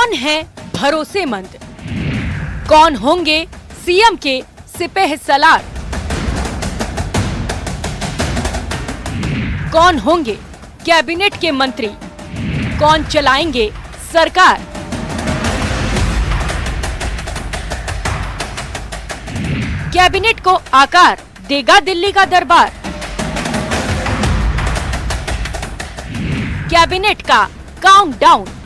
कौन है भरोसेमंद? कौन होंगे सीएम के सिपह सलार? कौन होंगे कैबिनेट के मंत्री? कौन चलाएंगे सरकार? कैबिनेट को आकार देगा दिल्ली का दरबार? कैबिनेट का काउंटडाउन।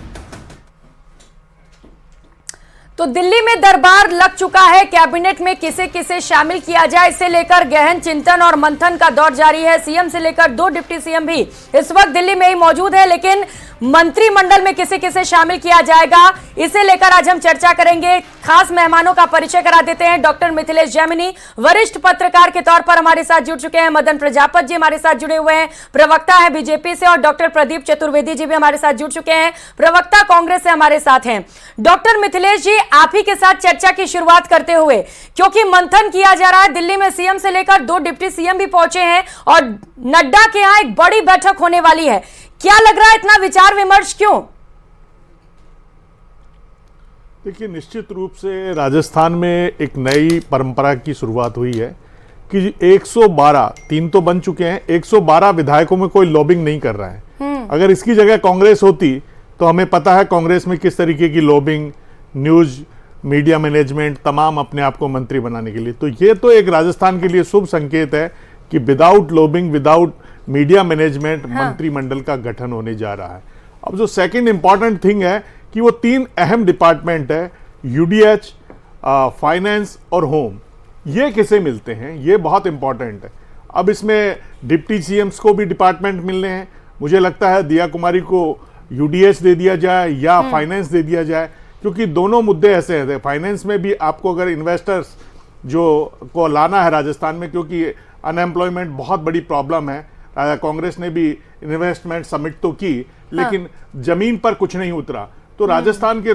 तो दिल्ली में दरबार लग चुका है। कैबिनेट में किसे किसे शामिल किया जाए, इसे लेकर गहन चिंतन और मंथन का दौर जारी है। सीएम से लेकर 2 डिप्टी सीएम भी इस वक्त दिल्ली में ही मौजूद है, लेकिन मंत्रिमंडल में किसे किसे शामिल किया जाएगा, इसे लेकर आज हम चर्चा करेंगे। खास मेहमानों का परिचय करा देते हैं। डॉक्टर मिथिलेश जैमिनी वरिष्ठ पत्रकार के तौर पर हमारे साथ जुड़ चुके हैं। मदन प्रजापत जी हमारे साथ जुड़े हुए हैं, प्रवक्ता है बीजेपी से। और डॉक्टर प्रदीप चतुर्वेदी जी भी हमारे साथ जुड़ चुके हैं, प्रवक्ता कांग्रेस से हमारे साथ हैं। डॉक्टर मिथिलेश जी, आप ही के साथ चर्चा की शुरुआत करते हुए, क्योंकि मंथन किया जा रहा है, दिल्ली में सीएम से लेकर 2 डिप्टी सीएम भी पहुंचे हैं और नड्डा के यहां एक बड़ी बैठक होने वाली है। क्या लग रहा है, इतना विचार विमर्श क्यों? देखिए, निश्चित रूप से राजस्थान में एक नई परंपरा की शुरुआत हुई है कि 112 3 तो बन चुके हैं, 112 विधायकों में कोई लॉबिंग नहीं कर रहा है। अगर इसकी जगह कांग्रेस होती तो हमें पता है कांग्रेस में किस तरीके की लॉबिंग, न्यूज, मीडिया मैनेजमेंट, तमाम अपने आप को मंत्री बनाने के लिए। तो ये तो एक राजस्थान के लिए शुभ संकेत है कि without lobbying, without media management मंत्रिमंडल का गठन होने जा रहा है। अब जो सेकंड इंपॉर्टेंट थिंग है कि वो 3 अहम डिपार्टमेंट है, यूडीएच, फाइनेंस और होम, ये किसे मिलते हैं, ये बहुत इंपॉर्टेंट है। अब इसमें डिप्टी सीएम्स को भी डिपार्टमेंट मिलने हैं। मुझे लगता है दिया कुमारी को यूडीएच दे दिया जाए या फाइनेंस दे दिया जाए, क्योंकि दोनों मुद्दे ऐसे हैं। फाइनेंस में भी आपको अगर इन्वेस्टर्स जो को लाना है राजस्थान में, क्योंकि अनएम्प्लॉयमेंट बहुत बड़ी प्रॉब्लम है। कांग्रेस ने भी इन्वेस्टमेंट समिट तो की, लेकिन जमीन पर कुछ नहीं उतरा। तो राजस्थान के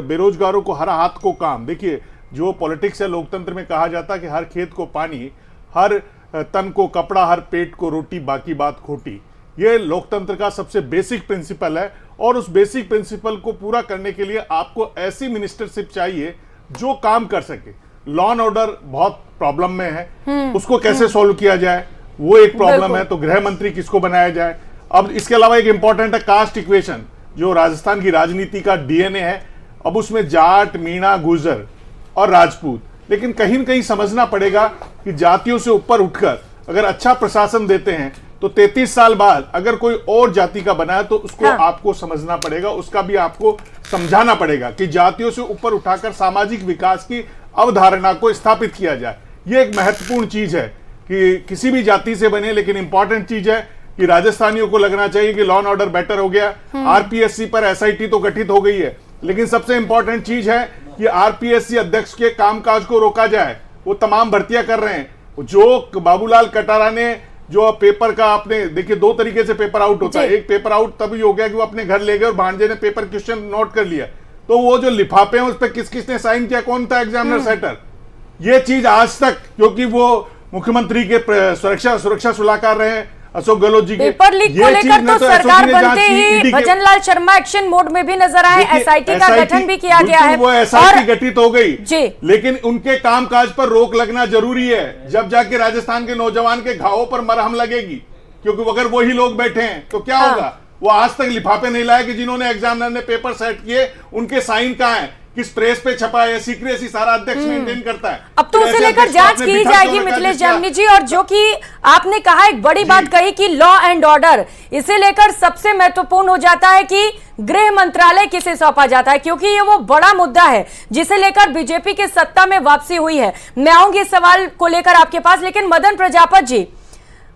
बेरोजगारों को हर हाथ को काम। देखिए, जो पॉलिटिक्स है, लोकतंत्र में कहा जाता है कि हर खेत को पानी, हर तन को कपड़ा, हर पेट को रोटी, बाकी बात खोटी। ये लोकतंत्र का सबसे बेसिक प्रिंसिपल है और उस बेसिक प्रिंसिपल को पूरा करने के लिए आपको ऐसी मिनिस्टरशिप चाहिए जो काम कर सके। लॉ एंड ऑर्डर बहुत प्रॉब्लम में है, उसको कैसे सॉल्व किया जाए वो एक प्रॉब्लम है। तो गृह मंत्री किसको बनाया जाए। अब इसके अलावा एक इंपॉर्टेंट है कास्ट इक्वेशन, जो राजस्थान की राजनीति का डीएनए है। अब उसमें जाट, मीणा, गुर्जर और राजपूत, लेकिन कहीं न कहीं समझना पड़ेगा कि जातियों से ऊपर उठकर अगर अच्छा प्रशासन देते हैं तो 33 साल बाद अगर कोई और जाति का बना है तो उसको आपको समझना पड़ेगा, उसका भी आपको समझाना पड़ेगा कि जातियों से ऊपर उठाकर सामाजिक विकास की अवधारणा को स्थापित किया जाए। यह एक महत्वपूर्ण चीज है कि किसी भी जाति से बने, लेकिन इंपॉर्टेंट चीज है कि राजस्थानियों को लगना चाहिए कि लॉ एंड ऑर्डर बेटर हो गया। आरपीएससी पर एसआईटी तो गठित हो गई है, लेकिन सबसे इंपॉर्टेंट चीज है कि आरपीएससी अध्यक्ष के कामकाज को रोका जाए। वो तमाम भर्तियां कर रहे हैं। जो बाबूलाल कटारा ने जो पेपर का, आपने देखिए 2 तरीके से पेपर आउट होता है। एक पेपर आउट तभी हो गया कि वो अपने घर ले गए और भांजे ने पेपर क्वेश्चन नोट कर लिया। तो वो जो लिफाफे हैं उस पर किस किसने साइन किया, कौन था एग्जामिनर सेटर, ये चीज आज तक, क्योंकि वो मुख्यमंत्री के सुरक्षा सलाहकार रहे अशोक गहलोत जी के, पेपर लीक को लेकर तो सरकार बनते ही भजन लाल शर्मा एक्शन मोड में भी नजर आए। एसआईटी का गठन भी किया गया है, वो एसआईटी गठित हो गई जी, लेकिन उनके कामकाज पर रोक लगना जरूरी है, जब जाके राजस्थान के नौजवान के घावों पर मरहम लगेगी। क्योंकि अगर वही लोग बैठे हैं तो क्या होगा। वो आज तक लिफाफे नहीं लाए कि जिन्होंने एग्जामिनर ने पेपर सेट किए उनके साइन कहां है, किस प्रेस पे छपा है, सीक्रेसी सारा अध्यक्ष मेंटेन करता है। अब तो उसे लेकर जांच की जाएगी मिथिलेश जैमिनी जी। और जो कि आपने कहा, एक बड़ी बात कही कि लॉ एंड ऑर्डर, इसे लेकर सबसे महत्वपूर्ण हो जाता है कि गृह मंत्रालय किसे सौंपा जाता है, क्योंकि ये वो बड़ा मुद्दा है जिसे लेकर बीजेपी की सत्ता में वापसी हुई है। मैं आऊंगी इस सवाल को लेकर आपके पास, लेकिन मदन प्रजापत जी,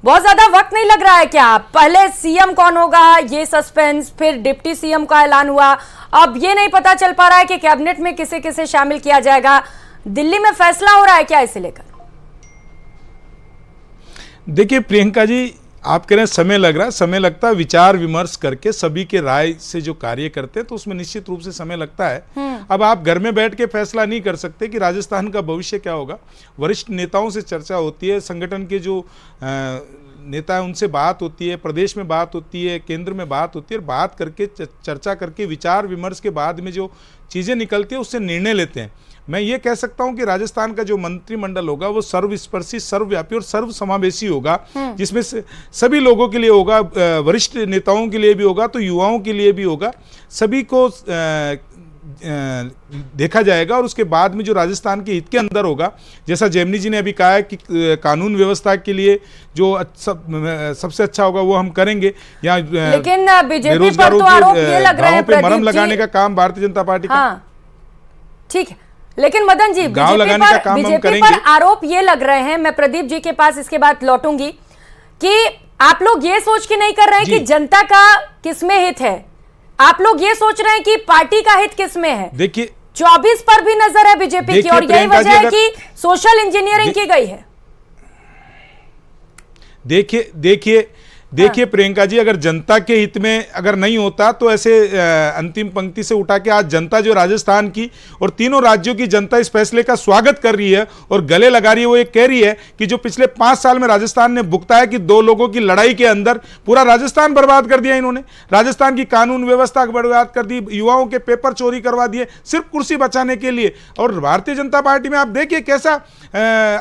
बहुत ज्यादा वक्त नहीं लग रहा है क्या? पहले सीएम कौन होगा ये सस्पेंस, फिर डिप्टी सीएम का ऐलान हुआ, अब ये नहीं पता चल पा रहा है कि कैबिनेट में किसे किसे शामिल किया जाएगा। दिल्ली में फैसला हो रहा है क्या इसे लेकर? देखिए प्रियंका जी, आप कह रहे हैं समय लग रहा है, समय लगता है। विचार विमर्श करके सभी के राय से जो कार्य करते हैं तो उसमें निश्चित रूप से समय लगता है। अब आप घर में बैठ के फैसला नहीं कर सकते कि राजस्थान का भविष्य क्या होगा। वरिष्ठ नेताओं से चर्चा होती है, संगठन के जो नेता है उनसे बात होती है, प्रदेश में बात होती है, केंद्र में बात होती है, और बात करके चर्चा करके विचार विमर्श के बाद में जो चीज़ें निकलती है उससे निर्णय लेते हैं। मैं ये कह सकता हूं कि राजस्थान का जो मंत्रिमंडल होगा वो सर्वस्पर्शी, सर्वव्यापी और सर्व समावेशी होगा, जिसमें सभी लोगों के लिए होगा, वरिष्ठ नेताओं के लिए भी होगा, तो युवाओं के लिए भी होगा, सभी को देखा जाएगा। और उसके बाद में जो राजस्थान के हित के अंदर होगा, जैसा जेमनी जी ने अभी कहा है कि कानून व्यवस्था के लिए जो सबसे अच्छा होगा वो हम करेंगे। यहाँ लेकिन बीजेपी पर तो आरोप ये लग रहा है पे मरहम लगाने का काम भारतीय जनता पार्टी का, ठीक है। लेकिन मदन जी, बीजेपी पर आरोप ये लग रहे हैं, मैं प्रदीप जी के पास इसके बाद लौटूंगी, कि आप लोग ये सोच के नहीं कर रहे हैं कि जनता का किसमें हित है, आप लोग ये सोच रहे हैं कि पार्टी का हित किसमें है। देखिए 24 पर भी नजर है बीजेपी की, और यही वजह है कि सोशल इंजीनियरिंग की गई है। देखिए प्रियंका जी, अगर जनता के हित में अगर नहीं होता तो ऐसे अंतिम पंक्ति से उठा के आज जनता जो राजस्थान की और तीनों राज्यों की जनता इस फैसले का स्वागत कर रही है और गले लगा रही है। वो ये कह रही है कि जो पिछले 5 साल में राजस्थान ने भुगता है कि 2 लोगों की लड़ाई के अंदर पूरा राजस्थान बर्बाद कर दिया इन्होंने, राजस्थान की कानून व्यवस्था बर्बाद कर दी, युवाओं के पेपर चोरी करवा दिए सिर्फ कुर्सी बचाने के लिए। और भारतीय जनता पार्टी में आप देखिए कैसा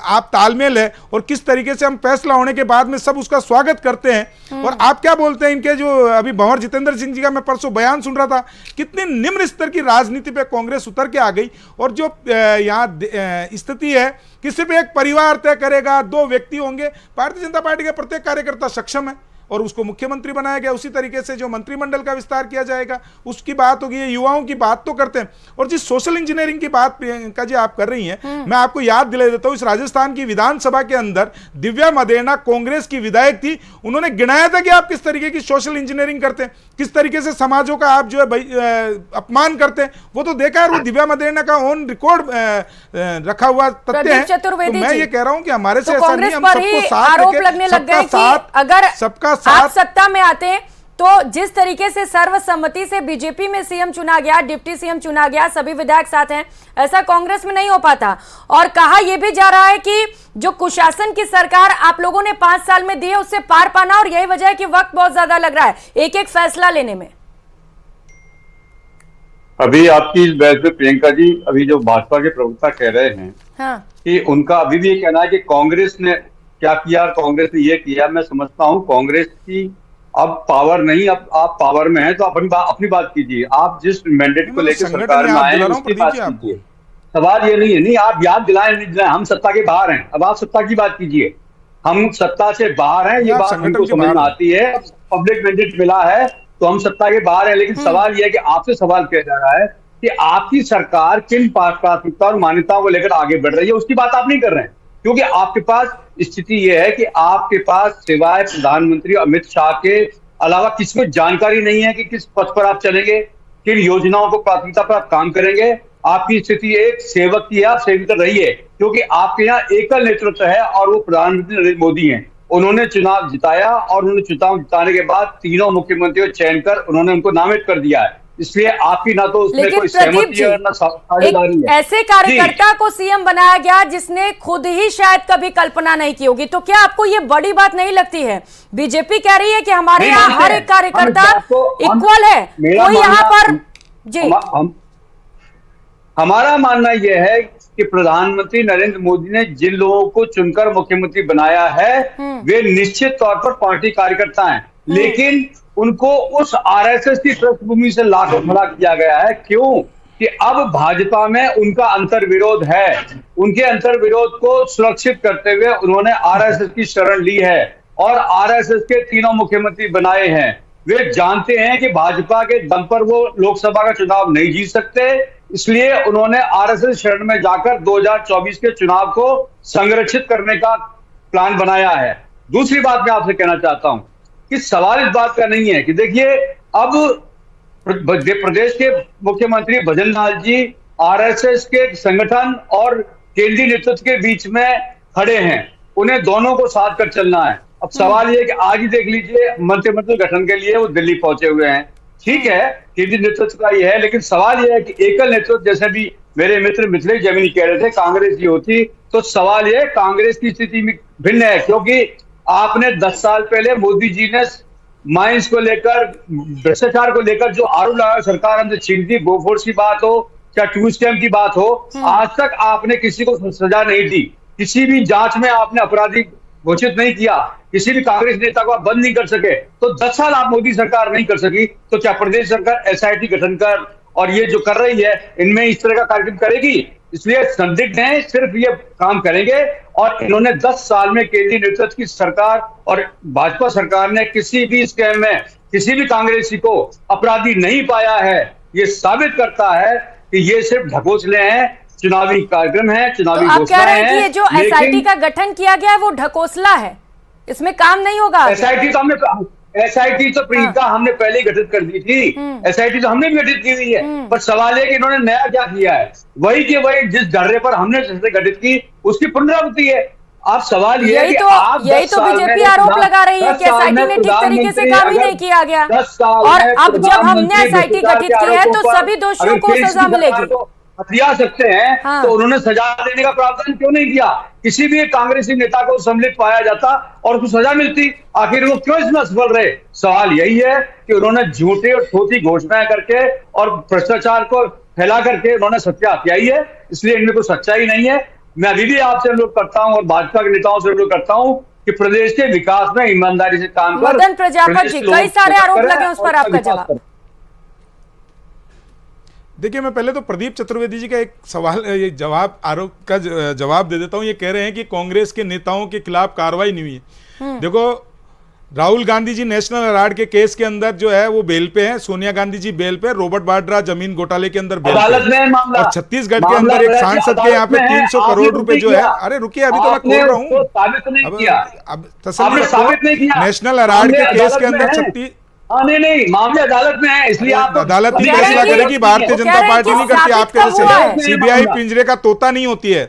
आप तालमेल है और किस तरीके से हम फैसला होने के बाद में सब उसका स्वागत करते हैं। और आप क्या बोलते हैं इनके जो अभी भंवर जितेंद्र सिंह जी का मैं परसों बयान सुन रहा था, कितने निम्न स्तर की राजनीति पे कांग्रेस उतर के आ गई। और जो यहाँ स्थिति है कि सिर्फ एक परिवार तय करेगा, 2 व्यक्ति होंगे, भारतीय जनता पार्टी का प्रत्येक कार्यकर्ता सक्षम है और उसको मुख्यमंत्री बनाया गया। उसी तरीके से जो मंत्रिमंडल का विस्तार किया जाएगा उसकी बात होगी। युवाओं की बात तो करते हैं। और जिस सोशल इंजीनियरिंग की बात प्रियंका जी आप कर रही हैं, मैं आपको याद दिला देता हूं, इस राजस्थान की विधानसभा के अंदर दिव्या मदेना कांग्रेस की विधायक थी, उन्होंने गिनाया था कि आप किस तरीके की सोशल इंजीनियरिंग करते हैं, किस तरीके से समाजों का आप जो है अपमान करते हैं। वो तो देखा है, वो दिव्या मदेना का ऑन रिकॉर्ड रखा हुआ तथ्य है। तो मैं ये कह रहा हूं कि हमारे से ऐसा नहीं, हम सबको साथ लगने लग गए कि अगर सबका आप सत्ता में आते हैं तो जिस तरीके से सर्वसम्मति से बीजेपी में सीएम चुना गया, डिप्टी सीएम चुना गया, सभी विधायक साथ हैं, ऐसा कांग्रेस में नहीं हो पाता। और कहा यह भी जा रहा है कि जो कुशासन की सरकार आप लोगों ने 5 साल में दी है उससे पार पाना, और यही वजह है कि वक्त बहुत ज्यादा लग रहा है एक एक फैसला लेने में। अभी आपकी इस बहस में प्रियंका जी, अभी जो भाजपा के प्रवक्ता कह रहे हैं कि उनका अभी भी ये कहना है कि कांग्रेस ने क्या किया, कांग्रेस ने ये किया। मैं समझता हूं कांग्रेस की अब पावर नहीं, अब आप पावर में हैं तो अपनी बात कीजिए। आप जिस मैंडेट को लेकर सरकार में आए हैं उसकी बात कीजिए। सवाल ये नहीं है, नहीं आप याद दिलाएं नहीं दिलाएं, हम सत्ता के बाहर हैं। अब आप सत्ता की बात कीजिए, हम सत्ता से बाहर हैं, ये बात हमको समझ में आती है। पब्लिक मैंडेट मिला है तो हम सत्ता के बाहर हैं। लेकिन सवाल यह है कि आपसे सवाल किया जा रहा है कि आपकी सरकार किन प्राथमिकता और मान्यताओं को लेकर आगे बढ़ रही है, उसकी बात आप नहीं कर रहे हैं। क्योंकि आपके पास स्थिति यह है कि आपके पास सिवाय प्रधानमंत्री अमित शाह के अलावा किसी को जानकारी नहीं है कि किस पथ पर आप चलेंगे, किन योजनाओं को प्राथमिकता पर आप काम करेंगे। आपकी स्थिति एक सेवक की है, आप सेवित रहिए, क्योंकि आपके यहाँ एकल नेतृत्व है और वो प्रधानमंत्री नरेंद्र मोदी हैं। उन्होंने चुनाव जिताया और उन्होंने चुनाव जिताने के बाद 3 मुख्यमंत्रियों चयन कर उन्होंने उनको नामित कर दिया है। इसलिए आपकी ना तो उसमें कोई सहमति है ना साझेदारी है। ऐसे कार्यकर्ता को सीएम बनाया गया जिसने खुद ही शायद कभी कल्पना नहीं की होगी, तो क्या आपको ये बड़ी बात नहीं लगती है? बीजेपी कह रही है कि हमारे यहाँ हर एक कार्यकर्ता इक्वल है, कोई यहाँ पर जी। हमारा मानना यह है कि प्रधानमंत्री नरेंद्र मोदी ने जिन लोगों को चुनकर मुख्यमंत्री बनाया है वे निश्चित तौर पर पार्टी कार्यकर्ता हैं, लेकिन उनको उस आरएसएस की पृष्ठभूमि से लाकर खड़ा किया गया है। क्यों? कि अब भाजपा में उनका अंतर्विरोध है। उनके अंतर्विरोध को सुरक्षित करते हुए उन्होंने आरएसएस की शरण ली है और आरएसएस के 3 मुख्यमंत्री बनाए हैं। वे जानते हैं कि भाजपा के दम पर वो लोकसभा का चुनाव नहीं जीत सकते, इसलिए उन्होंने आरएसएस शरण में जाकर 2024 के चुनाव को संरक्षित करने का प्लान बनाया है। दूसरी बात मैं आपसे कहना चाहता हूं कि सवाल इस बात का नहीं है कि देखिए अब प्रदेश के मुख्यमंत्री भजन लाल जी आरएसएस के संगठन और केंद्रीय नेतृत्व के बीच में खड़े हैं, उन्हें दोनों को साथ कर चलना है। अब सवाल यह है कि आज ही देख लीजिए मंत्रिमंडल गठन के लिए वो दिल्ली पहुंचे हुए हैं। ठीक है, केंद्रीय नेतृत्व का यह है, लेकिन सवाल यह है कि एकल नेतृत्व, जैसे भी मेरे मित्र मिथिलेश जैमिनी कह रहे थे कांग्रेस की होती, तो सवाल यह कांग्रेस की स्थिति में भिन्न है, क्योंकि आपने 10 साल पहले मोदी जी ने माइंस को लेकर, भ्रष्टाचार को लेकर जो आरोप लगाया, सरकार हमसे छीन थी, बोफोर्स की बात हो चाहे टू स्टैम्प की बात हो, आज तक आपने किसी को सजा नहीं दी, किसी भी जांच में आपने अपराधी घोषित नहीं किया, किसी भी कांग्रेस नेता को आप बंद नहीं कर सके। तो 10 साल आप मोदी सरकार नहीं कर सकी, तो क्या प्रदेश सरकार एसआईटी गठन कर और ये जो कर रही है इनमें इस तरह का कार्यक्रम करेगी? इसलिए संदिग्ध हैं, सिर्फ ये काम करेंगे। और इन्होंने 10 साल में केंद्रीय नेतृत्व की सरकार और भाजपा सरकार ने किसी भी स्कैम में किसी भी कांग्रेसी को अपराधी नहीं पाया है। ये साबित करता है कि ये सिर्फ ढकोसले हैं, चुनावी कार्यक्रम है, चुनावी तो आप कह रहे हैं कि ये जो लेकिन एसआईटी का गठन किया गया है वो ढकोसला है, इसमें काम नहीं होगा? एसआईटी तो प्रियंका हमने पहले ही गठित कर दी थी, एसआईटी तो हमने भी गठित की हुई है, पर सवाल है कि इन्होंने नया क्या किया है? वही कि वही जिस ढर्रे पर हमने गठित की उसकी पुनरावृत्ति है। आप सवाल ये है कि आप यही तो बीजेपी आरोप लगा रही है कि एसआईटी ने ठीक तरीके से काम ही नहीं किया गया, और अब जब हमने एसआईटी गठित की है तो सभी दोषियों को सजा मिलेगी। हथिया सकते हैं, हाँ। तो उन्होंने सजा देने का प्रावधान क्यों नहीं किया? किसी भी कांग्रेसी नेता को सम्मिलित पाया जाता और उसको सजा मिलती, आखिर वो क्यों इसमें असफल रहे? सवाल यही है कि उन्होंने झूठी और ठोसी घोषणाएं करके और भ्रष्टाचार को फैला करके उन्होंने सत्या हत्याई है, इसलिए इनमें कोई सच्चाई नहीं है। मैं अभी भी आपसे अनुरोध करता हूं और भाजपा के नेताओं से अनुरोध करता हूं कि प्रदेश के विकास में ईमानदारी से काम कर। मदन प्रजापति जी, कई सारे आरोप लगे, उस पर आपका जवाब। देखिए, मैं पहले तो प्रदीप चतुर्वेदी जी का एक सवाल, ये जवाब, आरोप का जवाब दे देता हूं। ये कह रहे हैं कि कांग्रेस के नेताओं के खिलाफ कार्रवाई नहीं हुई है। देखो, राहुल गांधी जी नेशनल अवार्ड के केस के अंदर जो है वो बेल पे है, सोनिया गांधी जी बेल पे, रॉबर्ट वाड्रा जमीन घोटाले के अंदर बेल पे, और छत्तीसगढ़ के अंदर एक सांसद के यहाँ पे 300 करोड़ रुपए जो है, अरे रुकिए, अभी तो मैं खोल रहा हूँ, अब तसल्ली, नेशनल अवार्ड के केस के अंदर 36, नहीं, मामले अदालत में है, इसलिए आप अदालत ही फैसला करेगी, भारतीय जनता पार्टी नहीं करती। आपके जैसे सीबीआई पिंजरे का तोता नहीं होती है।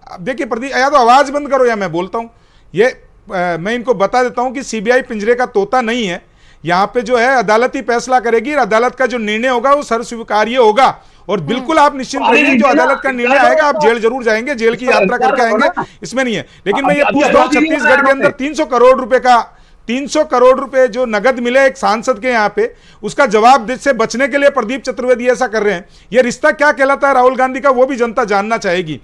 अब देखिए प्रदीप, या तो आवाज बंद करो या मैं बोलता हूं। ये मैं इनको बता देता हूं कि सीबीआई पिंजरे का तोता नहीं है। यहाँ पे जो है अदालत ही फैसला करेगी, अदालत का जो निर्णय होगा वो सर्वस्वीकार्य होगा, और बिल्कुल आप निश्चिंत रहिए, जो अदालत का निर्णय आएगा आप जेल जरूर जाएंगे, जेल की यात्रा करके आएंगे, इसमें नहीं है। लेकिन मैं ये पूछता हूँ, छत्तीसगढ़ के अंदर 300 करोड़ रुपए जो नगद मिले एक सांसद के यहाँ पे, उसका जवाब से बचने के लिए प्रदीप चतुर्वेदी ऐसा कर रहे हैं। ये रिश्ता क्या कहलाता है राहुल गांधी का, वो भी जनता जानना चाहेगी।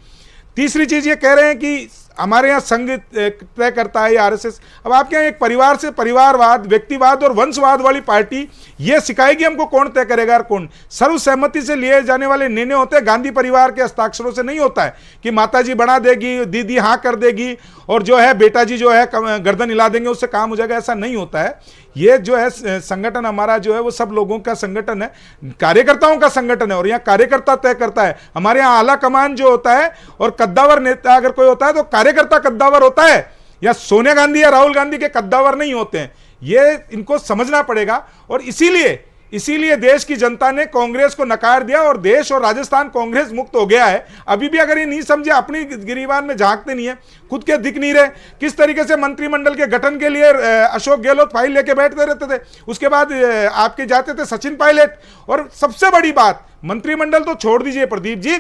तीसरी चीज ये कह रहे हैं कि हमारे यहाँ संघ तय करता है आरएसएस। अब आपके यहाँ एक परिवार से परिवारवाद, व्यक्तिवाद और वंशवाद वाली पार्टी ये सिखाएगी हमको कौन तय करेगा और कौन। सर्वसहमति से लिए जाने वाले निर्णय होते हैं, गांधी परिवार के हस्ताक्षरों से नहीं होता है कि माताजी बना देगी, दीदी हाँ कर देगी और जो है बेटा जी जो है गर्दन हिला देंगे उससे काम हो जाएगा, ऐसा नहीं होता है। ये जो है संगठन हमारा जो है वो सब लोगों का संगठन है, कार्यकर्ताओं का संगठन है, और यहाँ कार्यकर्ता तय करता है। हमारे यहाँ आला कमान जो होता है और कद्दावर नेता अगर कोई होता है तो कार्यकर्ता कद्दावर होता है, या सोनिया गांधी या राहुल गांधी के कद्दावर नहीं होते हैं। ये इनको समझना पड़ेगा, और इसीलिए देश की जनता ने कांग्रेस को नकार दिया और देश और राजस्थान कांग्रेस मुक्त हो गया है। अभी भी अगर ये नहीं समझे, अपनी गिरीबान में झांकते नहीं है, खुद के दिख नहीं रहे। किस तरीके से मंत्रिमंडल के गठन के लिए अशोक गहलोत फाइल लेके बैठते रहते थे, उसके बाद आपके जाते थे सचिन पायलट, और सबसे बड़ी बात, मंत्रिमंडल तो छोड़ दीजिए प्रदीप जी,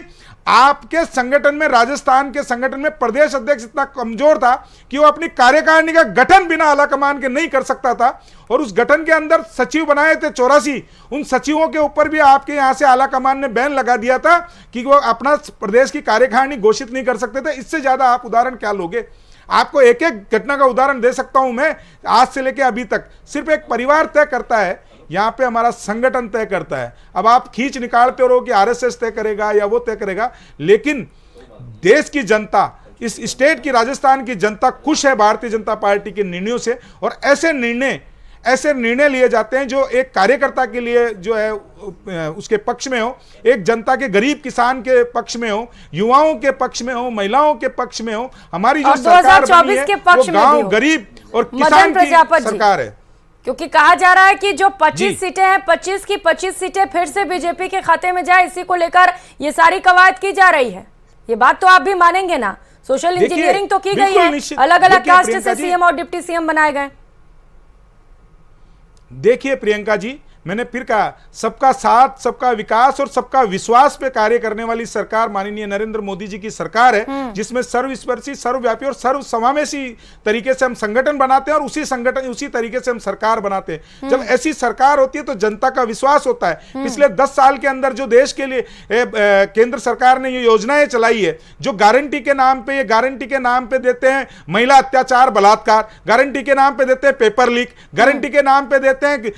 आपके संगठन में, राजस्थान के संगठन में प्रदेश अध्यक्ष इतना कमजोर था कि वो अपनी कार्यकारिणी का गठन बिना आलाकमान के नहीं कर सकता था, और उस गठन के अंदर सचिव बनाए थे 84, उन सचिवों के ऊपर भी आपके यहां से आलाकमान ने बैन लगा दिया था कि वो अपना प्रदेश की कार्यकारिणी घोषित नहीं कर सकते थे। इससे ज्यादा आप उदाहरण क्या लोगे? आपको एक एक घटना का उदाहरण दे सकता हूं मैं, आज से लेकर अभी तक। सिर्फ एक परिवार तय करता है, यहाँ पे हमारा संगठन तय करता है। अब आप खींच निकालते रहो कि आरएसएस तय करेगा या वो तय करेगा, लेकिन देश की जनता, इस स्टेट की, राजस्थान की जनता खुश है भारतीय जनता पार्टी के निर्णयों से, और ऐसे निर्णय लिए जाते हैं जो एक कार्यकर्ता के लिए जो है उसके पक्ष में हो, एक जनता के, गरीब किसान के पक्ष में हो, युवाओं के पक्ष में हो, महिलाओं के पक्ष में हो। हमारी जो सरकार बनी है वो गांव, गरीब और किसान की सरकार है। क्योंकि कहा जा रहा है कि जो 25 सीटें हैं, 25 की 25 सीटें फिर से बीजेपी के खाते में जाए, इसी को लेकर ये सारी कवायद की जा रही है। ये बात तो आप भी मानेंगे ना? सोशल इंजीनियरिंग तो की गई है, अलग अलग कास्ट से सीएम और डिप्टी सीएम बनाए गए। देखिए प्रियंका जी, मैंने फिर कहा, सबका साथ, सबका विकास और सबका विश्वास पे कार्य करने वाली सरकार माननीय नरेंद्र मोदी जी की सरकार है, जिसमें सर्वस्पर्शी, सर्वव्यापी और सर्व समावेशी तरीके से हम संगठन बनाते हैं और उसी तरीके से हम सरकार बनाते हैं। जब ऐसी सरकार होती है तो जनता का विश्वास होता है। पिछले 10 साल के अंदर जो देश के लिए केंद्र सरकार ने ये योजनाएं चलाई है, जो गारंटी के नाम पे देते हैं महिला अत्याचार बलात्कार, गारंटी के नाम पे देते हैं पेपर लीक, गारंटी के नाम पे देते हैं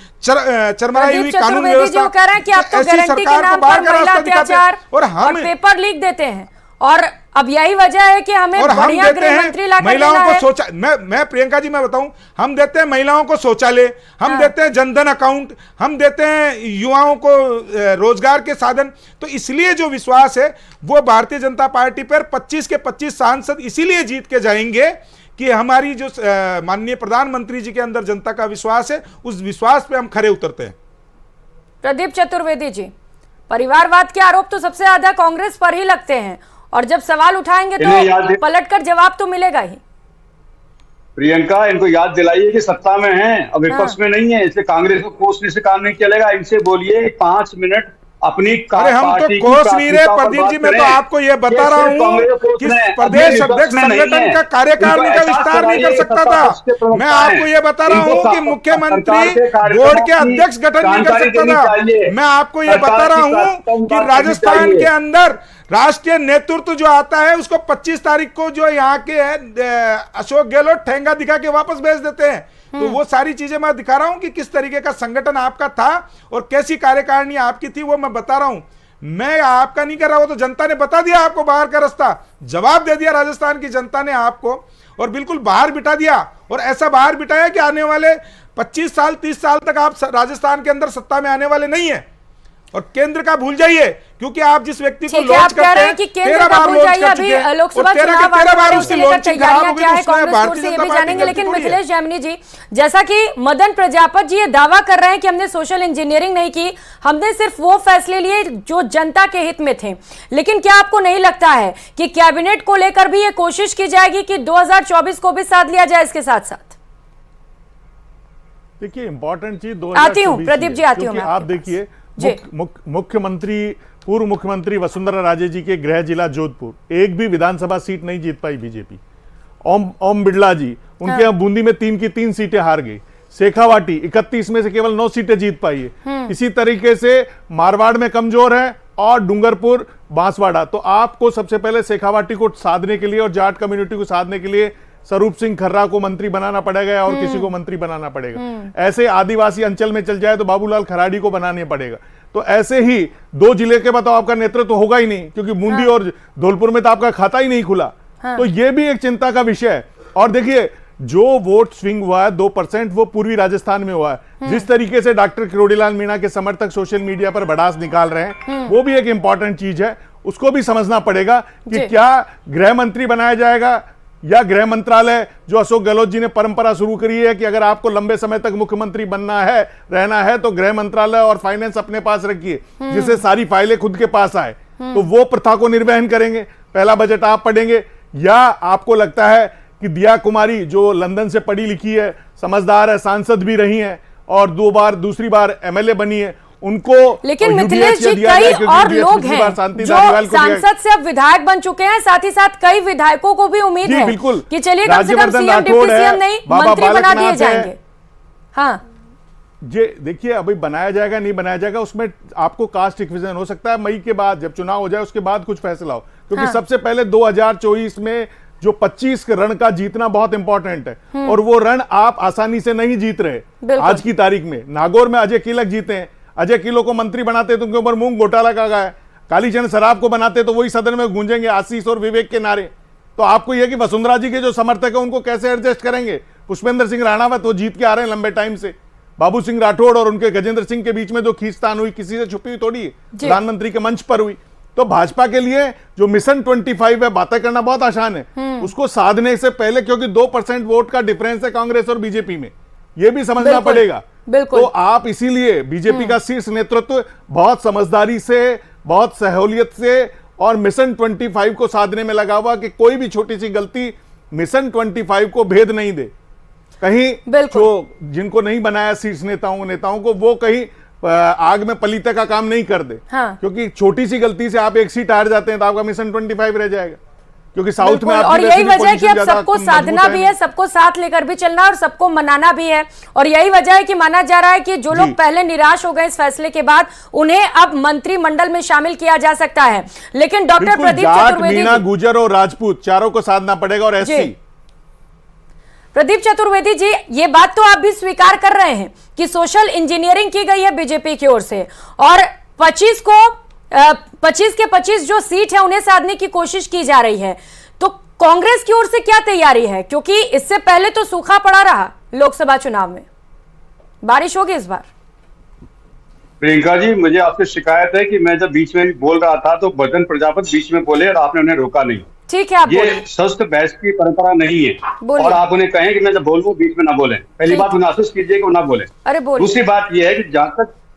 चरमराई हुई कानून व्यवस्था, कह रहे हैं कि आप तो गारंटी के नाम पर महिला अत्याचार और पेपर लीक देते हैं, और अब यही वजह है कि हमें बढ़िया गृह मंत्री लाकर महिलाओं को शौचालय, मैं प्रियंका जी मैं बताऊं, हम देते हैं महिलाओं को शौचालय, हम देते हैं जनधन अकाउंट, हम देते हैं युवाओं को रोजगार के साधन। तो इसलिए जो विश्वास है वो भारतीय जनता पार्टी पर 25 के 25 सांसद इसीलिए जीत के जाएंगे कि हमारी जो माननीय प्रधानमंत्री जी के अंदर जनता का विश्वास है, उस विश्वास पे हम खरे उतरते हैं। प्रदीप चतुर्वेदी जी, परिवारवाद के आरोप तो सबसे ज्यादा कांग्रेस पर ही लगते हैं, और जब सवाल उठाएंगे तो पलटकर जवाब तो मिलेगा ही। प्रियंका, इनको याद दिलाइए कि सत्ता में हैं, अब विपक्ष में नहीं है, इसलिए कांग्रेस को कोसने से काम नहीं चलेगा। इनसे बोलिए 5 मिनट अपनी अरे हम तो कोस नहीं रहे प्रदीप जी, मैं तो आपको ये बता रहा हूँ कि प्रदेश अध्यक्ष संगठन का कार्यकारिणी का विस्तार नहीं कर सकता था। मैं आपको ये बता रहा हूँ कि मुख्यमंत्री बोर्ड के अध्यक्ष गठन नहीं कर सकता था। मैं आपको ये बता रहा हूँ कि राजस्थान के अंदर राष्ट्रीय नेतृत्व जो आता है उसको 25 तारीख को जो यहाँ के अशोक गहलोत ठेंगा दिखा के वापस भेज देते हैं। तो वो सारी चीजें मैं दिखा रहा हूं कि किस तरीके का संगठन आपका था और कैसी कार्यकारिणी आपकी थी, वो मैं बता रहा हूं। मैं आपका नहीं कर रहा, वो तो जनता ने बता दिया आपको बाहर का रास्ता, जवाब दे दिया राजस्थान की जनता ने आपको, और बिल्कुल बाहर बिठा दिया। और ऐसा बाहर बिठाया कि आने वाले 25 साल 30 साल तक आप राजस्थान के अंदर सत्ता में आने वाले नहीं है। और केंद्र का भूल जाइए, क्योंकि आप जिस व्यक्ति को लॉन्च करते हैं कि केंद्र का भूल जाइए। अभी लोकसभा चुनाव तैयारियां क्या है कांग्रेस की, ये भी जानेंगे। लेकिन मिथिलेश जैमिनी जी, जैसा कि मदन प्रजापत जी ये दावा कर रहे हैं कि हमने सोशल इंजीनियरिंग नहीं की, हमने सिर्फ वो फैसले लिए जो जनता के हित में थे, लेकिन क्या आपको नहीं लगता है कि कैबिनेट को लेकर भी ये कोशिश की जाएगी कि 2024 को भी साथ लिया जाए इसके साथ साथ? देखिए, इंपॉर्टेंट चीज आती हूँ प्रदीप जी, आती हूँ। आप देखिए, मुख्यमंत्री पूर्व मुख्यमंत्री वसुंधरा राजे जी के गृह जिला जोधपुर एक भी विधानसभा सीट नहीं जीत पाई बीजेपी। ओम बिड़ला जी, उनके यहाँ बूंदी में 3 की 3 सीटें हार गई। शेखावाटी 31 में से केवल 9 सीटें जीत पाई है। इसी तरीके से मारवाड़ में कमजोर है और डूंगरपुर बांसवाड़ा। तो आपको सबसे पहले शेखावाटी को साधने के लिए और जाट कम्युनिटी को साधने के लिए स्वरूप सिंह खर्रा को मंत्री बनाना पड़ेगा और किसी को मंत्री बनाना पड़ेगा। ऐसे आदिवासी अंचल में चल जाए तो बाबूलाल खराड़ी को बनाना पड़ेगा। तो ऐसे ही 2 जिले के बताओ आपका नेतृत्व तो होगा ही नहीं, क्योंकि बूंदी और धौलपुर में तो आपका खाता ही नहीं खुला। तो ये भी एक चिंता का विषय है। और देखिए, जो वोट स्विंग हुआ है 2%, वो पूर्वी राजस्थान में हुआ है। जिस तरीके से डॉक्टर किरोड़ीलाल मीणा के समर्थक सोशल मीडिया पर भड़ास निकाल रहे हैं, वो भी एक इंपॉर्टेंट चीज है। उसको भी समझना पड़ेगा कि क्या गृह मंत्री बनाया जाएगा या गृह मंत्रालय, जो अशोक गहलोत जी ने परंपरा शुरू करी है कि अगर आपको लंबे समय तक मुख्यमंत्री बनना है, रहना है, तो गृह मंत्रालय और फाइनेंस अपने पास रखिए, जिससे सारी फाइलें खुद के पास आए। तो वो प्रथा को निर्वहन करेंगे। पहला बजट आप पढ़ेंगे, या आपको लगता है कि दिया कुमारी जो लंदन से पढ़ी लिखी है, समझदार है, सांसद भी रही है और दूसरी बार एमएलए बनी है, उनको। लेकिन मिथिलेश जी, कई और लोग हैं जो सांसद से अब विधायक बन चुके हैं, साथ ही साथ कई विधायकों को भी उम्मीद है कि चलिए कम से कम सीएम डिप्टी सीएम नहीं मंत्री बना दिए जाएंगे। हाँ ये देखिए, अभी बनाया जाएगा नहीं बनाया जाएगा, उसमें आपको कास्ट डिवीजन हो सकता है मई के बाद, जब चुनाव हो जाए उसके बाद कुछ फैसला हो। क्योंकि सबसे पहले 2024 में जो 25 रण का जीतना बहुत इंपॉर्टेंट है, और वो रण आप आसानी से नहीं जीत रहे। आज की तारीख में नागौर में अजय किलक जीते हैं। अजय किलो को मंत्री बनाते तो उनके ऊपर मूंग घोटाला का गया है। कालीचरण सराफ को बनाते तो वही सदन में गूंजेंगे आशीष और विवेक के नारे। तो आपको यह कि वसुंधरा जी के जो समर्थक है उनको कैसे एडजस्ट करेंगे। पुष्पेंद्र सिंह राणावत वो जीत के आ रहे हैं लंबे टाइम से। बाबू सिंह राठौड़ और उनके गजेंद्र सिंह के बीच में जो खींचतान हुई किसी से छुपी हुई थोड़ी है, प्रधानमंत्री के मंच पर हुई। तो भाजपा के लिए जो मिशन 25 है, बातें करना बहुत आसान है, उसको साधने से पहले, क्योंकि 2% वोट का डिफरेंस है कांग्रेस और बीजेपी में, यह भी समझना पड़ेगा। तो आप इसीलिए बीजेपी का शीर्ष नेतृत्व बहुत समझदारी से, बहुत सहूलियत से और मिशन 25 को साधने में लगा हुआ कि कोई भी छोटी सी गलती मिशन 25 को भेद नहीं दे। कहीं जो जिनको नहीं बनाया शीर्ष नेताओं को वो कहीं आग में पलीते का काम नहीं कर दे। हाँ। क्योंकि छोटी सी गलती से आप एक सीट हार जाते हैं तो आपका मिशन 25 रह जाएगा, क्योंकि साउथ में और यही वजह है कि अब सबको साधना भी है, सबको साथ लेकर भी चलना और सबको मनाना भी है। और यही वजह है कि माना जा रहा है कि जो लोग पहले निराश हो गए इस फैसले के बाद, उन्हें अब मंत्रिमंडल में शामिल किया जा सकता है। लेकिन डॉक्टर प्रदीप चतुर्वेदी, मीणा, गुजर और राजपूत चारों को साधना पड़ेगा, और एससी। प्रदीप चतुर्वेदी जी, ये बात तो आप भी स्वीकार कर रहे हैं कि सोशल इंजीनियरिंग की गई है बीजेपी की ओर से, और 25 के 25 जो सीट है उन्हें साधने की कोशिश की जा रही है। तो कांग्रेस की ओर से क्या तैयारी है, क्योंकि इससे पहले तो सूखा पड़ा रहा लोकसभा चुनाव में, बारिश होगी इस बार? प्रियंका जी, मुझे आपसे शिकायत है कि मैं जब बीच में बोल रहा था तो बदन प्रजापति बीच में बोले और आपने उन्हें रोका नहीं। ठीक है, आप ये स्वस्थ बहस की परंपरा नहीं है, और आप उन्हें कहें कि मैं जब बोलूं बीच में ना बोले। पहली बात, उन्हें आशीष कीजिए कि वो ना बोले। अरे बोलिए। दूसरी बात यह है कि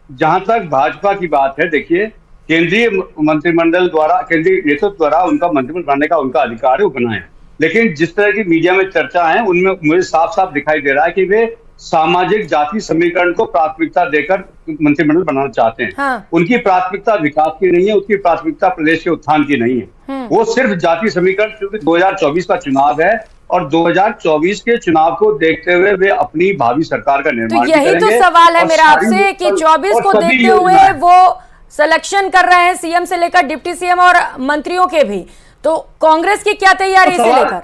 जहां तक भाजपा की बात है, देखिए केंद्रीय मंत्रिमंडल द्वारा, केंद्रीय नेतृत्व द्वारा उनका मंत्रिमंडल बनाने का उनका अधिकार है, वो बनाए। लेकिन जिस तरह की मीडिया में चर्चा है उनमें मुझे साफ साफ दिखाई दे रहा है कि वे सामाजिक जाति समीकरण को प्राथमिकता देकर मंत्रिमंडल बनाना चाहते हैं। हाँ। उनकी प्राथमिकता विकास की नहीं है, उसकी प्राथमिकता प्रदेश के उत्थान की नहीं है। वो सिर्फ जाति समीकरण, क्योंकि 2024 का चुनाव है और 2024 के चुनाव को देखते हुए वे अपनी भावी सरकार का निर्माण तो यही तो सवाल है मेरा आपसे कि 24 को देखते हुए वो सिलेक्शन कर रहे हैं, सीएम से लेकर डिप्टी सीएम और मंत्रियों के भी। तो कांग्रेस की क्या तैयारी इसे लेकर?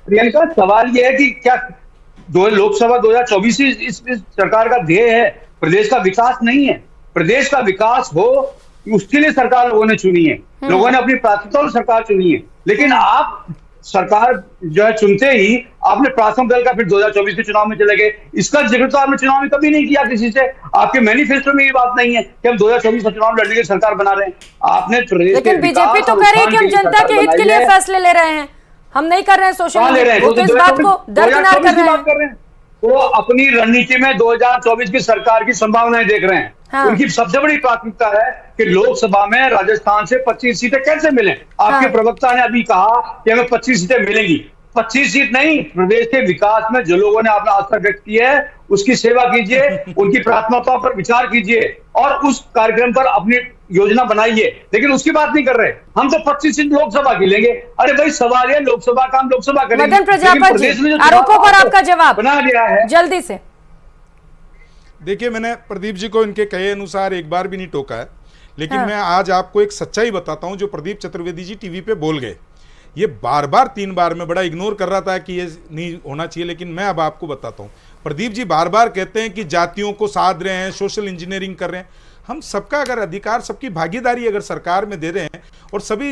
प्रियंका, सवाल यह है कि क्या लोकसभा 2024 इस सरकार का ध्येय है? प्रदेश का विकास नहीं है। प्रदेश का विकास हो उसके लिए सरकार लोगों ने चुनी है, लोगों ने अपनी प्राथमिकता से सरकार चुनी है। लेकिन आप सरकार जो है चुनते ही आपने प्राथमिक दल का फिर 2024 के चुनाव में चले गए। इसका जिक्र तो आपने चुनाव में कभी नहीं किया किसी से। आपके मैनिफेस्टो में ये बात नहीं है कि हम 2024 का चुनाव लड़ने की सरकार बना रहे हैं। आपने लेकिन बीजेपी तो कह रही है कि हम जनता के हित के लिए फैसले ले रहे हैं, हम नहीं कर रहे हैं सोशल मीडिया, वो तो इस बात को दरकिनार कर रहे हैं। वो अपनी रणनीति में 2024 की सरकार की संभावनाएं देख रहे हैं। हाँ। उनकी सबसे बड़ी प्राथमिकता है कि लोकसभा में राजस्थान से 25 सीटें कैसे मिलें। आपके प्रवक्ता ने अभी कहा कि हमें 25 सीटें मिलेंगी। 25 सीट नहीं, प्रदेश के विकास में जो लोगों ने अपना आस्था व्यक्त की है उसकी सेवा कीजिए, उनकी प्राथमिकताओं पर विचार कीजिए और उस कार्यक्रम पर अपनी योजना बनाइए। लेकिन उसकी बात नहीं कर रहे। हम तो 25 सीट लोकसभा की लेंगे। अरे भाई, सवाल है लोकसभा का, हम लोकसभा करेंगे। मदन प्रजापति जी, आरोपों पर आपका जवाब बना दिया है जल्दी से। देखिए, मैंने प्रदीप जी को इनके कहे अनुसार एक बार भी नहीं टोका है, लेकिन मैं आज आपको एक सच्चाई बताता हूं जो प्रदीप चतुर्वेदी जी टीवी पे बोल गए। ये बार बार 3 बार मैं बड़ा इग्नोर कर रहा था कि ये नहीं होना चाहिए, लेकिन मैं अब आपको बताता हूं। प्रदीप जी बार बार कहते हैं कि जातियों को साध रहे हैं, सोशल इंजीनियरिंग कर रहे हैं। हम सबका अगर अधिकार, सबकी भागीदारी अगर सरकार में दे रहे हैं और सभी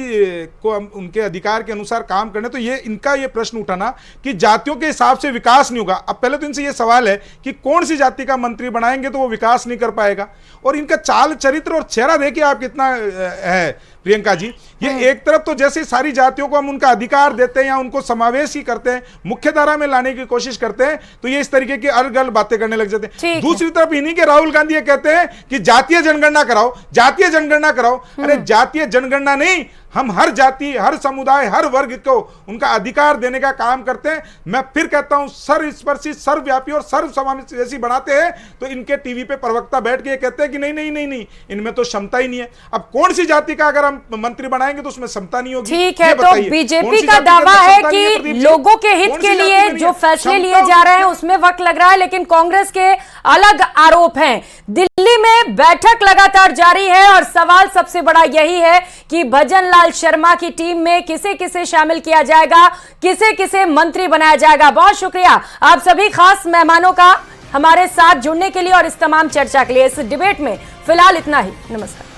को हम उनके अधिकार के अनुसार काम करने, तो ये इनका ये प्रश्न उठाना कि जातियों के हिसाब से विकास नहीं होगा। अब पहले तो इनसे ये सवाल है कि कौन सी जाति का मंत्री बनाएंगे तो वो विकास नहीं कर पाएगा। और इनका चाल चरित्र और चेहरा देखिए आप कितना है प्रियंका जी। ये एक तरफ तो जैसे सारी जातियों को हम उनका अधिकार देते हैं या उनको समावेशी करते हैं, मुख्य धारा में लाने की कोशिश करते हैं, तो ये इस तरीके की अलग अलग बातें करने लग जाते हैं। दूसरी तरफ इन्हीं के राहुल गांधी ये कहते हैं कि जातीय जनगणना कराओ, जातीय जनगणना कराओ। अरे जातीय जनगणना नहीं, हम हर जाति, हर समुदाय, हर वर्ग को उनका अधिकार देने का काम करते हैं। मैं फिर कहता हूं, सर्वस्पर्शी, सर्वव्यापी और सर्वसमावेशी बनाते हैं तो इनके टीवी पे प्रवक्ता बैठ के कहते हैं कि नहीं नहीं नहीं नहीं, इनमें तो क्षमता ही नहीं है। अब कौन सी जाति का अगर हम मंत्री बनाएंगे तो उसमें क्षमता नहीं होगी? ठीक है, तो बीजेपी का दावा है कि लोगों के हित के लिए जो फैसले लिए जा रहे हैं उसमें वक्त लग रहा है, लेकिन कांग्रेस के अलग आरोप हैं। दिल्ली में बैठक लगातार जारी है और सवाल सबसे बड़ा यही है कि भजन लाल शर्मा की टीम में किसे किसे शामिल किया जाएगा, किसे किसे मंत्री बनाया जाएगा। बहुत शुक्रिया आप सभी खास मेहमानों का हमारे साथ जुड़ने के लिए और इस तमाम चर्चा के लिए। इस डिबेट में फिलहाल इतना ही। नमस्कार।